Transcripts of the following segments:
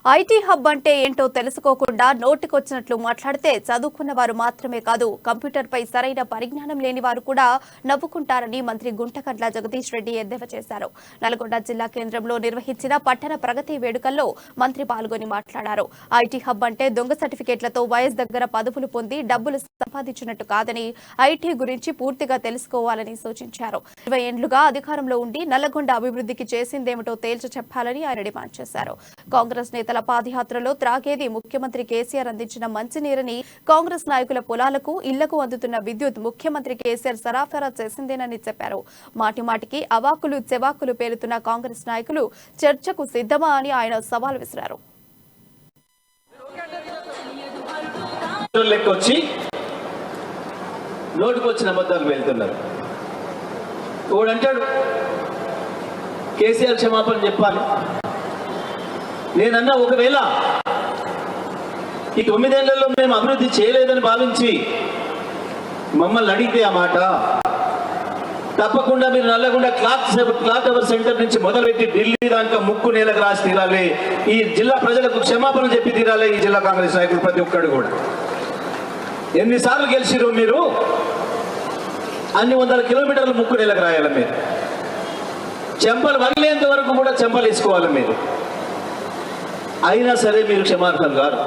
IT hub అంటే ఏంటో తెలుసుకోకుండా నోటికొచ్చినట్లు మాట్లాడితే చదువుకున్న వారు మాత్రమే కాదు కంప్యూటర్పై సరైన పరిజ్ఞానం లేని వారు కూడా నవ్వుకుంటారని మంత్రి గుంటకండ్ల జగదీష్ రెడ్డి ఎద్దేవా చేశారు. నల్గొండ జిల్లా కేంద్రంలో నిర్వహించిన పట్టణ ప్రగతి వేడుకల్లో మంత్రి పాల్గొని మాట్లాడారు. ఐటీ హబ్ అంటే దొంగ సర్టిఫికెట్లతో వైఎస్ దగ్గర పదవులు పొంది డబ్బులు సంపాదించినట్టు కాదని ఐటీ గురించి పూర్తిగా తెలుసుకోవాలని సూచించారు. 20 ఏళ్లుగా అధికారంలో ఉండి నల్లగొండ అభివృద్ధికి చేసిందేమిటో తేల్చి చెప్పాలని ఆయన డిమాండ్ చేశారు. కాంగ్రెస్ నేతల పాదయాత్రలో త్రాగేది ముఖ్యమంత్రి కేసీఆర్ అందించిన మంచినీరని, కాంగ్రెస్ నాయకుల పొలాలకు ఇళ్లకు అందుతున్న విద్యుత్ ముఖ్యమంత్రి కేసీఆర్ సరఫరా చేసిందేనని చెప్పారు. మాటిమాటికి అవాకులు చెవాకులు పేలుతున్న కాంగ్రెస్ నాయకులు చర్చకు సిద్ధమా అని ఆయన సవాల్ విసిరారు. నోటుకొచ్చిన అబద్ధాలు వెళ్తున్నారు. ఓడంటాడు కేసీఆర్ క్షమాపణ చెప్పాలి. నేనన్నా ఒకవేళ ఈ 9 ఏళ్లలో మేము అభివృద్ధి చేయలేదని భావించి మమ్మల్ని అడిగితే ఆ మాట తప్పకుండా మీరు నల్లగొండ క్లాత్ ఎవర్ సెంటర్ నుంచి మొదలుపెట్టి ఢిల్లీ దాకా ముక్కు నేలకు రాసి తీరాలి. ఈ జిల్లా ప్రజలకు క్షమాపణ చెప్పి తీరాలి. ఈ జిల్లా కాంగ్రెస్ నాయకులు ప్రతి ఒక్కడు కూడా ఎన్నిసార్లు గెలిచిరు మీరు అన్ని 100 కిలోమీటర్లు ముక్కు నేలకు రాయాలి. మీరు చెంపలు వగిలేంత వరకు కూడా చెంపలు వేసుకోవాలి. మీరు అయినా సరే మీరు క్షమార్హులు గారు.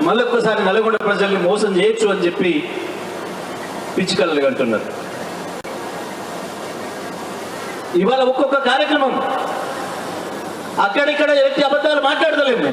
మళ్ళొక్కసారి నల్గొండ ప్రజల్ని మోసం చేయొచ్చు అని చెప్పి పిచ్చికలలు కంటున్నారు. ఇవాళ ఒక్కొక్క కార్యక్రమం అక్కడిక్కడ వ్యక్తి అబద్ధాలు మాట్లాడతలేము.